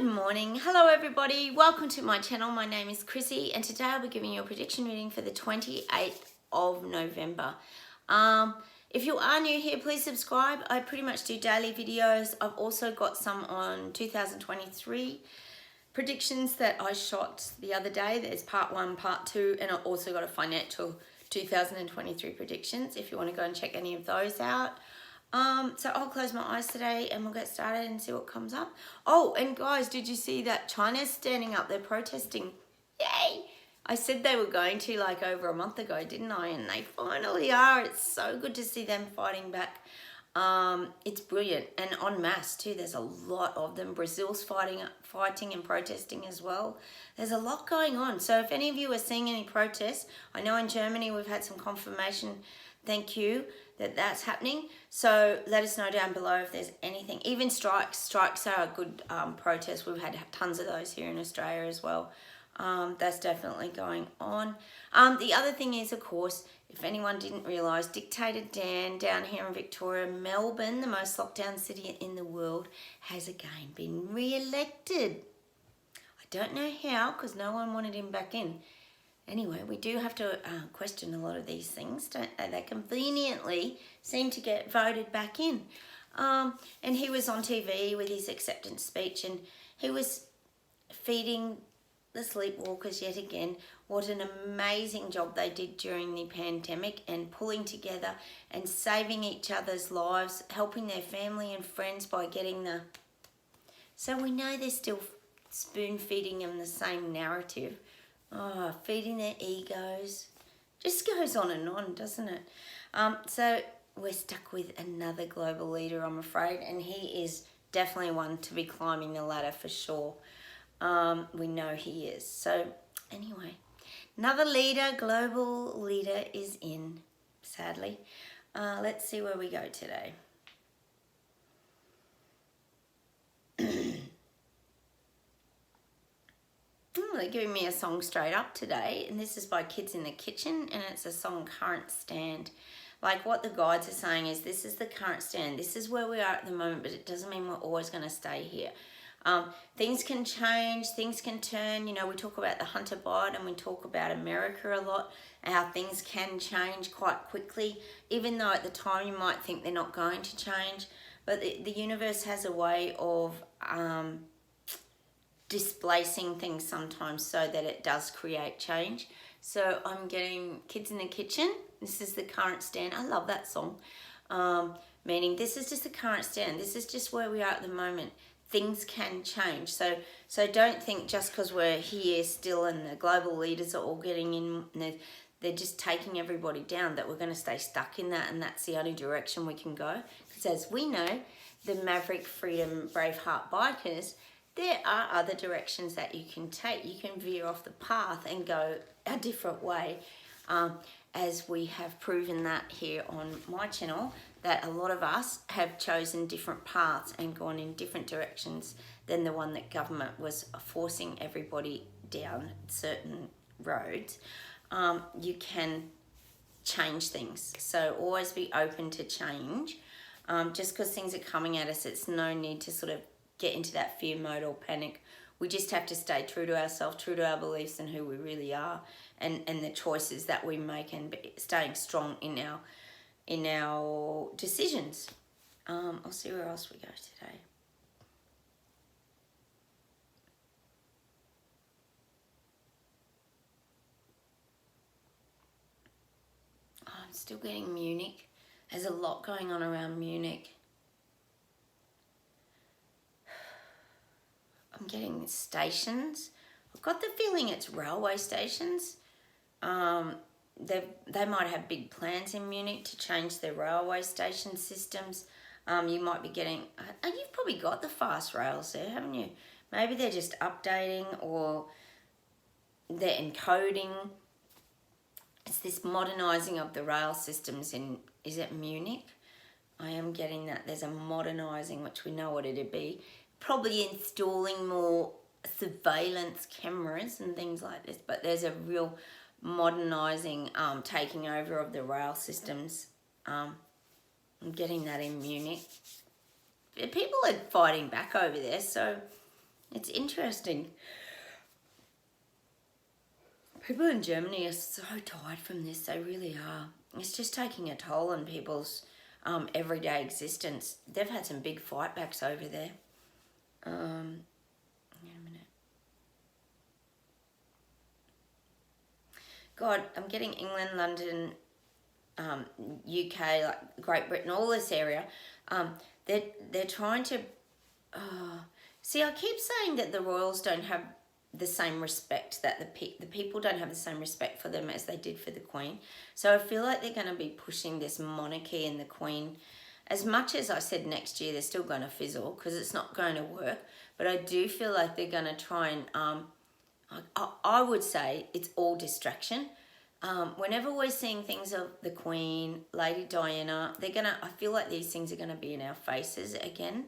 Good morning. Hello everybody. Welcome to my channel. My name is Chrissy and today I'll be giving you a prediction reading for the 28th of November. If you are new here, please subscribe. I pretty much do daily videos. I've also got some on 2023 predictions that I shot the other day. There's part 1, part 2, and I've also got a financial 2023 predictions if you want to go and check any of those out. So I'll close my eyes today and we'll get started and see what comes up. Oh, and guys, did you see that China's standing up? They're protesting. Yay! I said they were going to like over a month ago, didn't I? And they finally are. It's so good to see them fighting back. It's brilliant. And en masse too. There's a lot of them. Brazil's fighting and protesting as well. There's a lot going on. So if any of you are seeing any protests, I know in Germany we've had some confirmation, thank you, that that's happening. So let us know down below if there's anything. Even strikes. Strikes are a good protest. We've had tons of those here in Australia as well. That's definitely going on. The other thing is, of course, if anyone didn't realise, Dictator Dan down here in Victoria, Melbourne, the most locked down city in the world, has again been re-elected. I don't know how, because no one wanted him back in. Anyway, we do have to question a lot of these things, don't they? They conveniently seem to get voted back in. And he was on TV with his acceptance speech and he was feeding the sleepwalkers yet again. What an amazing job they did during the pandemic and pulling together and saving each other's lives, helping their family and friends by getting the... So we know they're still spoon feeding them the same narrative. Oh, feeding their egos. Just goes on and on, doesn't it? So we're stuck with another global leader, I'm afraid, and he is definitely one to be climbing the ladder for sure. We know he is. So anyway, another leader, global leader is in, sadly. Let's see where we go today. They're giving me a song straight up today, and this is by Kids in the Kitchen, and it's a song Current Stand. Like what the guides are saying is this is the current stand. This is where we are at the moment, but it doesn't mean we're always going to stay here. Things can change, things can turn. You know, we talk about the Hunter Biden and we talk about America a lot, and how things can change quite quickly, even though at the time you might think they're not going to change. But the universe has a way of... displacing things sometimes so that it does create change. So I'm getting Kids in the Kitchen. This is the current stand. I love that song. Meaning this is just the current stand. This is just where we are at the moment. Things can change. So don't think just because we're here still and the global leaders are all getting in, they're just taking everybody down, that we're going to stay stuck in that and that's the only direction we can go. Because as we know, the Maverick Freedom Braveheart bikers, there are other directions that you can take. You can veer off the path and go a different way, as we have proven that here on my channel, that a lot of us have chosen different paths and gone in different directions than the one that government was forcing everybody down certain roads. You can change things. So always be open to change. Just because things are coming at us, it's no need to sort of get into that fear mode or panic. We just have to stay true to ourselves, true to our beliefs and who we really are, and the choices that we make, and staying strong in our decisions. I'll see where else we go today. I'm still getting Munich. There's a lot going on around Munich. I'm getting stations. I've got the feeling it's railway stations. They might have big plans in Munich to change their railway station systems. You might be getting... you've probably got the fast rails there, haven't you? Maybe they're just updating or they're encoding. It's this modernising of the rail systems in... Is it Munich? I am getting that. There's a modernising, which we know what it'd be. Probably installing more surveillance cameras and things like this, but there's a real modernising, taking over of the rail systems. I'm getting that in Munich. People are fighting back over there, so It's interesting. People in Germany are so tired from this. They really are. It's just taking a toll on people's everyday existence. They've had some big fightbacks over there. Wait a minute. God, I'm getting England, London, UK, like Great Britain, all this area. They're trying to... see, I keep saying that the royals don't have the same respect, that the people don't have the same respect for them as they did for the Queen. So I feel like they're going to be pushing this monarchy and the Queen. As much as I said next year they're still going to fizzle because it's not going to work, but I do feel like they're going to try and... I would say it's all distraction. Whenever we're seeing things of the Queen, Lady Diana, I feel like these things are going to be in our faces again.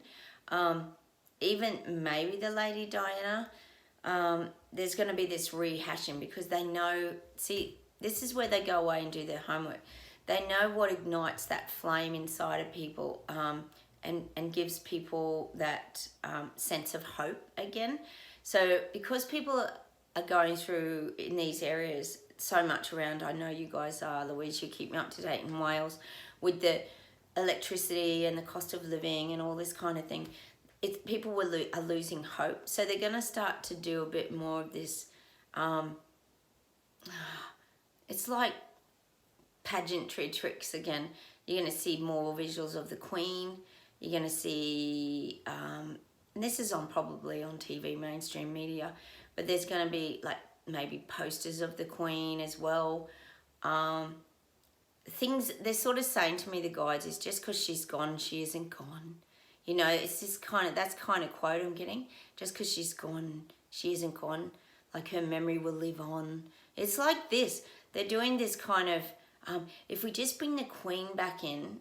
Even maybe the Lady Diana, there's going to be this rehashing because they know, see, this is where they go away and do their homework. They know what ignites that flame inside of people and gives people that sense of hope again. So because people are going through in these areas so much around, I know you guys are, Louise, you keep me up to date in Wales with the electricity and the cost of living and all this kind of thing. People are losing hope. So they're going to start to do a bit more of this, it's like pageantry tricks again. You're going to see more visuals of the Queen. You're going to see, and this is probably on TV, mainstream media, but there's going to be like maybe posters of the Queen as well. Things they're sort of saying to me, the guides, is just because she's gone, she isn't gone. You know, it's just that's kind of quote I'm getting. Just because she's gone, she isn't gone. Like her memory will live on. It's like this. They're doing this kind of, if we just bring the Queen back in,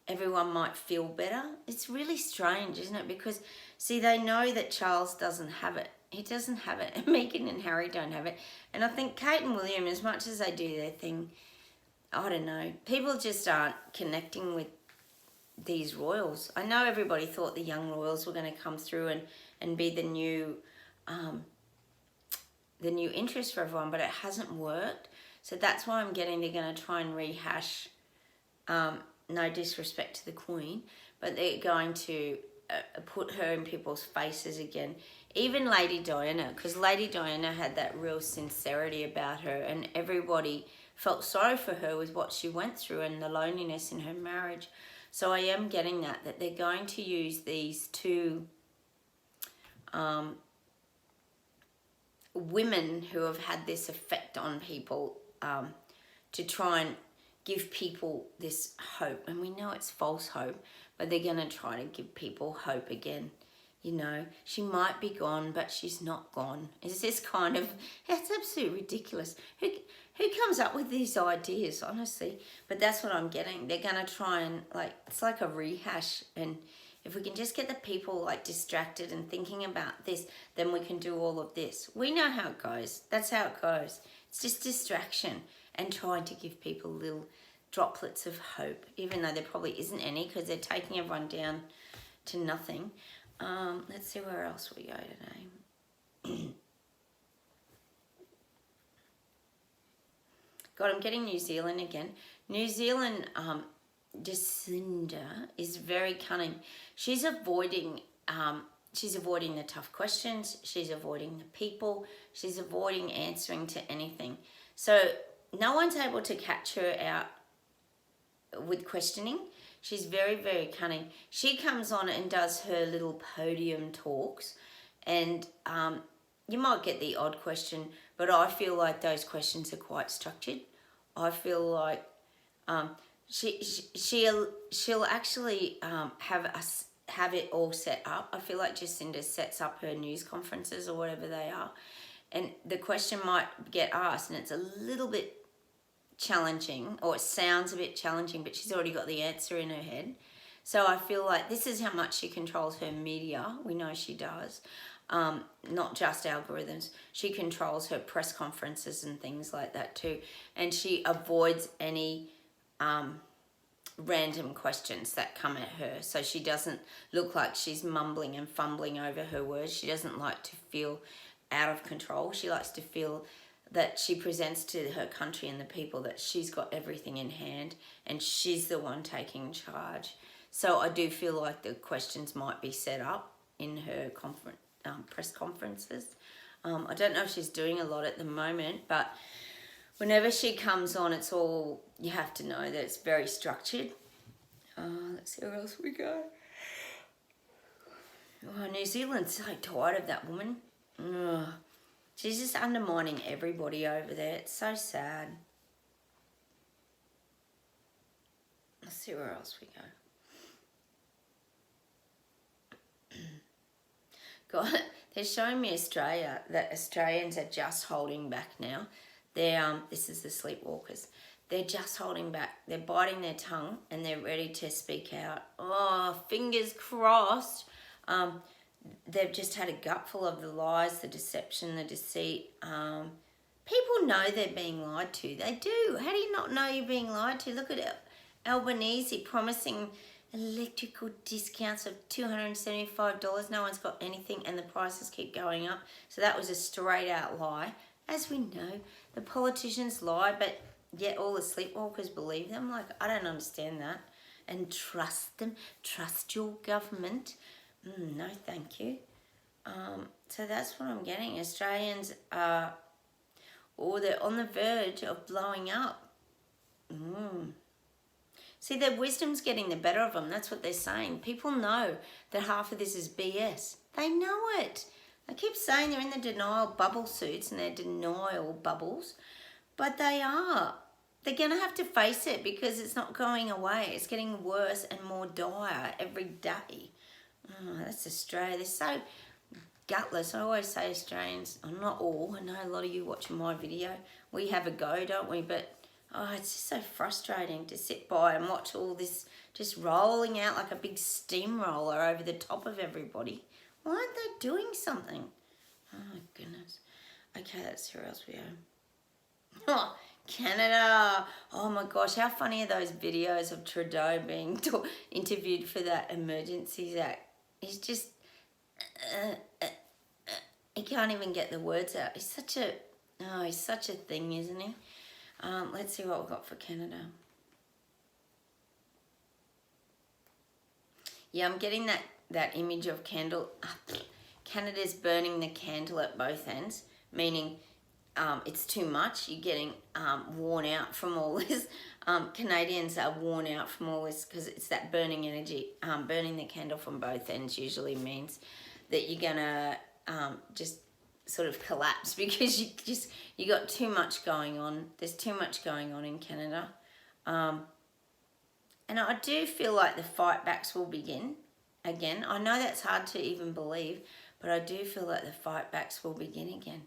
everyone might feel better. It's really strange, isn't it? Because, see, they know that Charles doesn't have it. He doesn't have it. And Meghan and Harry don't have it. And I think Kate and William, as much as they do their thing, I don't know. People just aren't connecting with these royals. I know everybody thought the young royals were going to come through and be the new interest for everyone, but it hasn't worked. So that's why I'm getting they're going to try and rehash, no disrespect to the Queen, but they're going to put her in people's faces again. Even Lady Diana, because Lady Diana had that real sincerity about her and everybody felt sorry for her with what she went through and the loneliness in her marriage. So I am getting that they're going to use these two women who have had this effect on people to try and give people this hope. And we know it's false hope, but they're going to try to give people hope again. You know, she might be gone, but she's not gone. It's this kind of, it's absolutely ridiculous. Who comes up with these ideas, honestly? But that's what I'm getting. They're going to try and, like, it's like a rehash. And if we can just get the people, like, distracted and thinking about this, then we can do all of this. We know how it goes. That's how it goes. It's just distraction and trying to give people little droplets of hope, even though there probably isn't any because they're taking everyone down to nothing. Let's see where else we go today. God, I'm getting New Zealand again. New Zealand, Jacinda is very cunning. She's avoiding the tough questions. She's avoiding the people. She's avoiding answering to anything. So no one's able to catch her out with questioning. She's very, very cunning. She comes on and does her little podium talks, and you might get the odd question, but I feel like those questions are quite structured. I feel like she'll actually have it all set up. I feel like Jacinda sets up her news conferences or whatever they are, and the question might get asked, and it's a little bit challenging, or it sounds a bit challenging, but she's already got the answer in her head. So I feel like this is how much she controls her media. We know she does. Not just algorithms. She controls her press conferences and things like that too. And she avoids any random questions that come at her, so she doesn't look like she's mumbling and fumbling over her words. She doesn't like to feel out of control. She likes to feel that she presents to her country and the people that she's got everything in hand and she's the one taking charge. So I do feel like the questions might be set up in her press conferences. I don't know if she's doing a lot at the moment, but whenever she comes on, it's all, you have to know that it's very structured. Let's see where else we go. Oh, New Zealand's so tired of that woman. Ugh. She's just undermining everybody over there. It's so sad. Let's see where else we go. God, they're showing me Australia, that Australians are just holding back now. This is the sleepwalkers. They're just holding back. They're biting their tongue and they're ready to speak out. Oh, fingers crossed. They've just had a gutful of the lies, the deception, the deceit. People know they're being lied to. They do. How do you not know you're being lied to? Look at Albanese promising electrical discounts of $275. No one's got anything and the prices keep going up. So that was a straight out lie. As we know, the politicians lie, but yet all the sleepwalkers believe them. Like, I don't understand that. And trust them. Trust your government. No, thank you. So that's what I'm getting. Australians are, they're on the verge of blowing up. See, their wisdom's getting the better of them. That's what they're saying. People know that half of this is BS. They know it. I keep saying they're in the denial bubble suits and they're denial bubbles, but they are. They're going to have to face it because it's not going away. It's getting worse and more dire every day. Oh, that's Australia. They're so gutless. I always say Australians, not all, I know a lot of you watching my video, we have a go, don't we? But it's just so frustrating to sit by and watch all this just rolling out like a big steamroller over the top of everybody. Why aren't they doing something? Oh my goodness. Okay, let's see where else we are. Oh, Canada. Oh my gosh, how funny are those videos of Trudeau being interviewed for that Emergencies Act? He's just, he can't even get the words out. He's such a thing, isn't he? Let's see what we've got for Canada. Yeah, I'm getting that image of Canada's burning the candle at both ends, meaning it's too much. You're getting worn out from all this. Canadians are worn out from all this because it's that burning energy. Burning the candle from both ends usually means that you're gonna just sort of collapse because you got too much going on. There's too much going on in Canada. And I do feel like the fight backs will begin again. I know that's hard to even believe, but I do feel like the fight backs will begin again.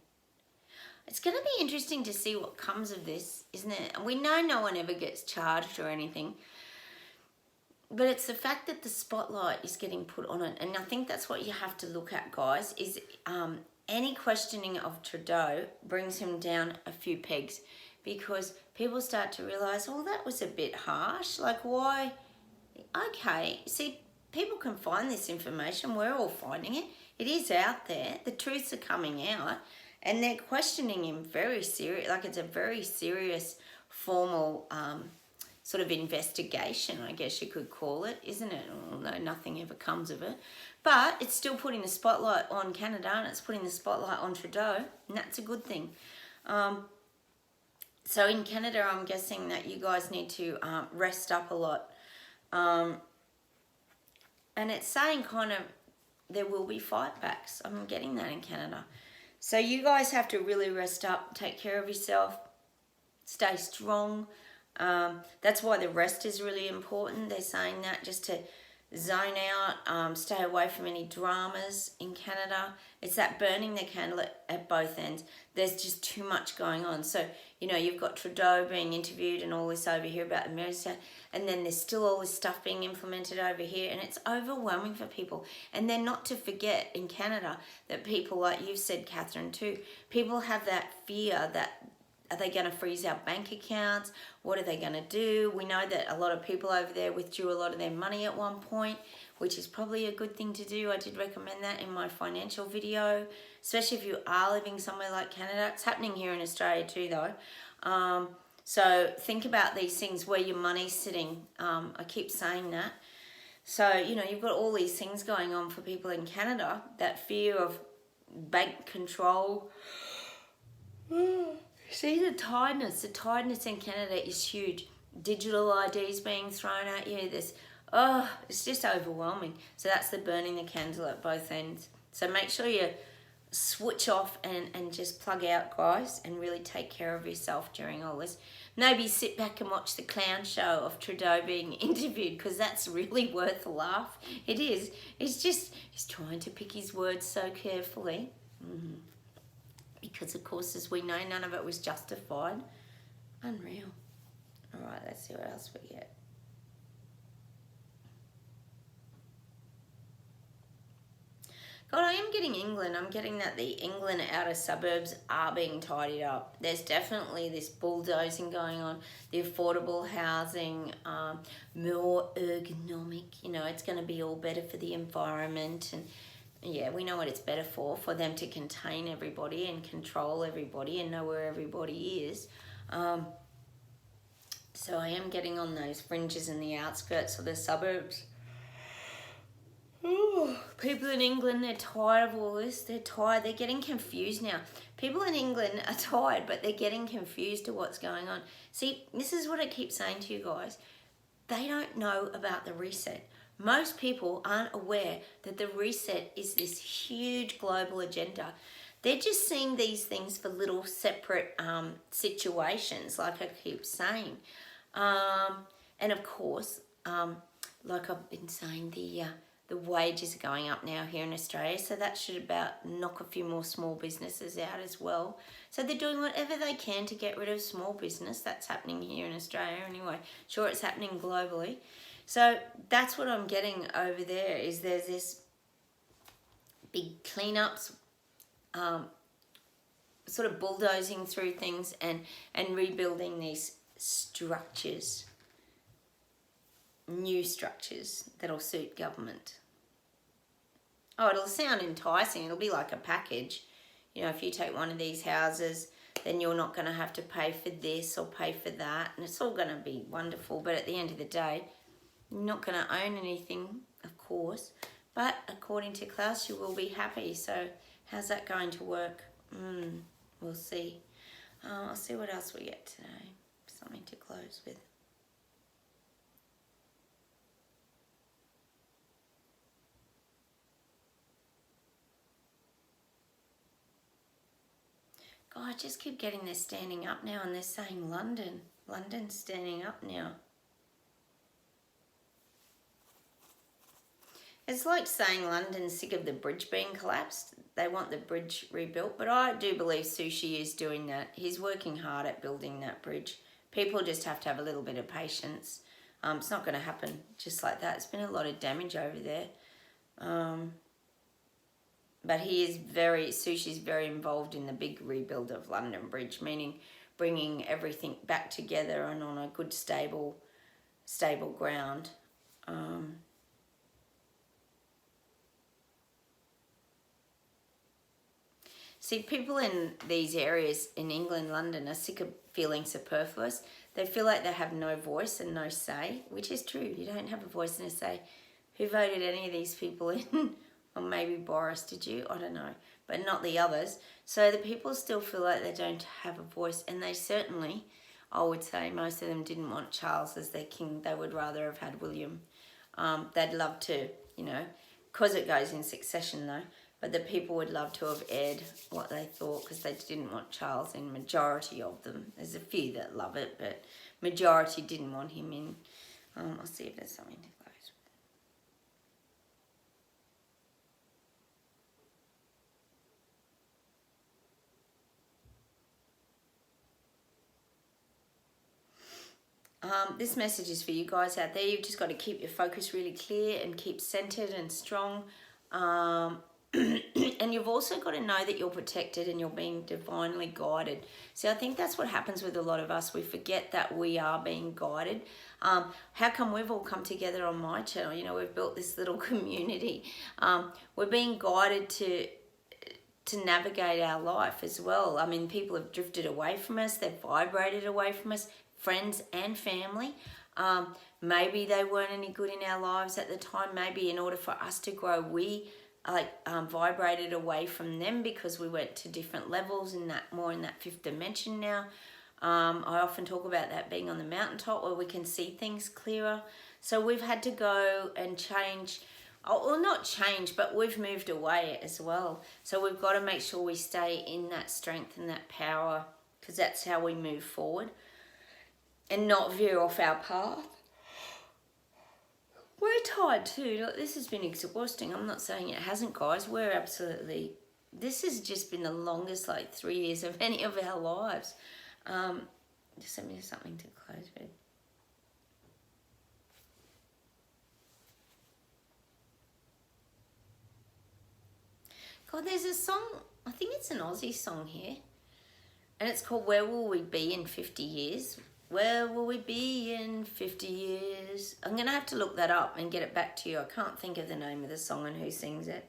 It's going to be interesting to see what comes of this, isn't it? We know no one ever gets charged or anything, but it's the fact that the spotlight is getting put on it. And I think that's what you have to look at, guys, is any questioning of Trudeau brings him down a few pegs because people start to realise, oh, that was a bit harsh. Like, why? Okay, see, people can find this information. We're all finding it. It is out there. The truths are coming out. And they're questioning him very serious, like it's a very serious, formal sort of investigation, I guess you could call it, isn't it? Although nothing ever comes of it. But it's still putting the spotlight on Canada and it's putting the spotlight on Trudeau, and that's a good thing. So in Canada, I'm guessing that you guys need to rest up a lot. And it's saying kind of there will be fight backs. I'm getting that in Canada. So you guys have to really rest up, take care of yourself, stay strong. That's why the rest is really important. They're saying that just to zone out, stay away from any dramas in Canada. It's that burning the candle at both ends. There's just too much going on. So, you know, you've got Trudeau being interviewed and all this over here about America, and then there's still all this stuff being implemented over here, and it's overwhelming for people. And then not to forget in Canada that people, like you've said, Catherine, too, people have that fear that Are they going to freeze our bank accounts? What are they going to do? We know that a lot of people over there withdrew a lot of their money at one point, which is probably a good thing to do. I did recommend that in my financial video, especially if you are living somewhere like Canada. It's happening here in Australia too, though. So think about these things, where your money's sitting. I keep saying that. So, you know, you've got all these things going on for people in Canada, that fear of bank control. See the tiredness in Canada is huge. Digital IDs being thrown at you. It's just overwhelming. So that's the burning the candle at both ends. So make sure you switch off and just plug out, guys, and really take care of yourself during all this. Maybe sit back and watch the clown show of Trudeau being interviewed, because that's really worth a laugh. It is. It's just, he's trying to pick his words so carefully. Because, of course, as we know, none of it was justified. Unreal. All right, let's see what else we get. God, I am getting England. I'm getting that the England outer suburbs are being tidied up. There's definitely this bulldozing going on. The affordable housing, more ergonomic. You know, it's going to be all better for the environment. And yeah, we know what it's better for them to contain everybody and control everybody and know where everybody is. So I am getting on those fringes and the outskirts of the suburbs. Ooh, people in England, they're tired of all this. They're tired. They're getting confused now. People in England are tired, but they're getting confused to what's going on. See, this is what I keep saying to you guys. They don't know about the reset. Most people aren't aware that the reset is this huge global agenda. They're just seeing these things for little separate situations, like I keep saying. And of course, like I've been saying, the wages are going up now here in Australia, so that should about knock a few more small businesses out as well. So they're doing whatever they can to get rid of small business. That's happening here in Australia anyway. Sure, it's happening globally. So that's what I'm getting over there, is there's this big cleanups, sort of bulldozing through things and rebuilding these structures, new structures that'll suit government. Oh, it'll sound enticing. It'll be like a package. You know, if you take one of these houses, then you're not going to have to pay for this or pay for that. And it's all going to be wonderful. But at the end of the day, you're not going to own anything, of course. But according to Klaus, you will be happy. So how's that going to work? We'll see. I'll see what else we get today. Something to close with. God, I just keep getting this standing up now, and they're saying London. London's standing up now. It's like saying London's sick of the bridge being collapsed. They want the bridge rebuilt, but I do believe Sushi is doing that. He's working hard at building that bridge. People just have to have a little bit of patience. It's not going to happen just like that. It's been a lot of damage over there. But Sushi's very involved in the big rebuild of London Bridge, meaning bringing everything back together and on a good stable ground. See, people in these areas in England, London, are sick of feeling superfluous. They feel like they have no voice and no say, which is true. You don't have a voice and a say. Who voted any of these people in? Or maybe Boris, did you? I don't know. But not the others. So the people still feel like they don't have a voice. And they certainly, I would say, most of them didn't want Charles as their king. They would rather have had William. They'd love to, you know, because it goes in succession though. But the people would love to have aired what they thought, because they didn't want Charles in. Majority of them. There's a few that love it, but majority didn't want him in. I'll see if there's something to close with. This message is for you guys out there. You've just got to keep your focus really clear and keep centered and strong. And and you've also got to know that you're protected and you're being divinely guided. So I think that's what happens with a lot of us. We forget that we are being guided. How come we've all come together on my channel? You know, we've built this little community. We're being guided to navigate our life as well. I mean, people have drifted away from us. They've vibrated away from us, friends and family. Maybe they weren't any good in our lives at the time. Maybe in order for us to grow, we vibrated away from them because we went to different levels in that, more in that fifth dimension now. I often talk about that being on the mountaintop where we can see things clearer. So we've had to go and change, or not change, but we've moved away as well. So we've got to make sure we stay in that strength and that power, because that's how we move forward and not veer off our path. We're tired too. Look, this has been exhausting. I'm not saying it hasn't, guys. We're absolutely... This has just been the longest, 3 years of any of our lives. Just send me something to close with. God, there's a song, I think it's an Aussie song here. And it's called Where Will We Be in 50 Years? Where will we be in 50 years? I'm going to have to look that up and get it back to you. I can't think of the name of the song and who sings it.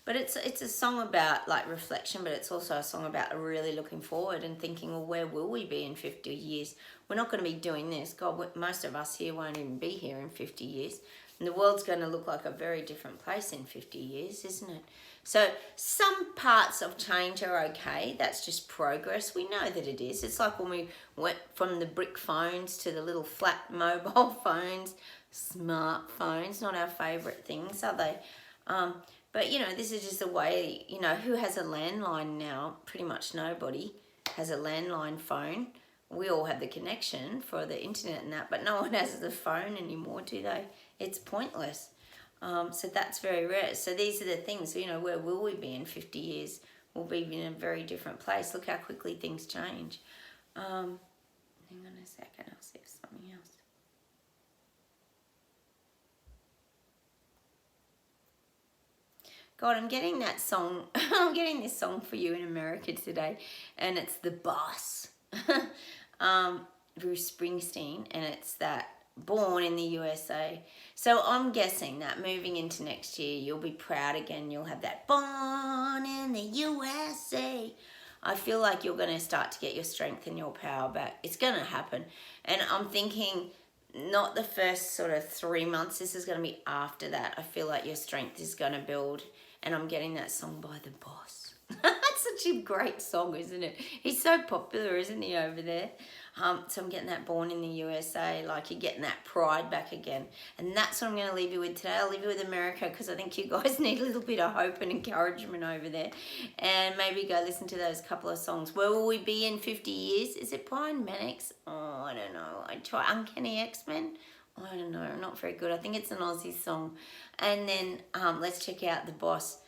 But it's a song about reflection, but it's also a song about really looking forward and thinking, well, where will we be in 50 years? We're not going to be doing this. God, most of us here won't even be here in 50 years. And the world's going to look like a very different place in 50 years, isn't it? So some parts of change are okay. That's just progress. We know that it is. It's like when we went from the brick phones to the little flat mobile phones, smartphones, not our favourite things, are they? But, you know, this is just the way, you know, who has a landline now? Pretty much nobody has a landline phone. We all have the connection for the internet and that, but no one has the phone anymore, do they? It's pointless. So that's very rare. So these are the things, you know, where will we be in 50 years? We'll be in a very different place. Look how quickly things change. Hang on a second, I'll see if something else. God, I'm getting that song. I'm getting this song for you in America today, and it's The Boss. Bruce Springsteen, and it's that Born in the USA. So I'm guessing that moving into next year, you'll be proud again. You'll have that Born in the USA. I feel like you're going to start to get your strength and your power back. It's going to happen. And I'm thinking not the first sort of 3 months. This is going to be after that. I feel like your strength is going to build. And I'm getting that song by The Boss. That's such a great song, isn't it? He's so popular, isn't he, over there? So I'm getting that Born in the USA, like you're getting that pride back again. And that's what I'm going to leave you with today. I'll leave you with America because I think you guys need a little bit of hope and encouragement over there. And maybe go listen to those couple of songs. Where will we be in 50 years? Is it Brian Mannix? Oh, I don't know. I try Uncanny X-Men. I don't know. Not very good. I think it's an Aussie song. And then let's check out The Boss.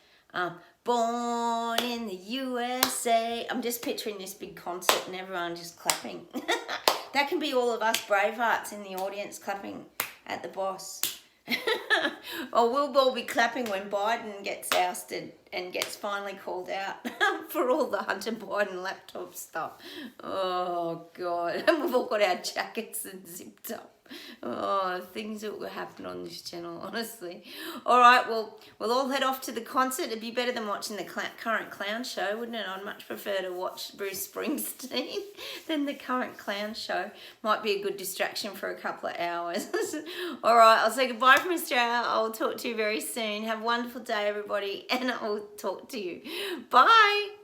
Born in the USA. I'm just picturing this big concert and everyone just clapping. That can be all of us Bravehearts in the audience clapping at The Boss. Or we'll all be clapping when Biden gets ousted and gets finally called out for all the Hunter Biden laptop stuff. Oh, God. And we've all got our jackets and zipped up. Oh, things that will happen on this channel, honestly. All right, well, we'll all head off to the concert. It'd be better than watching the current clown show, wouldn't it? I'd much prefer to watch Bruce Springsteen than the current clown show. Might be a good distraction for a couple of hours. All right, I'll say goodbye from Australia. I'll talk to you very soon. Have a wonderful day, everybody, and I'll talk to you. Bye.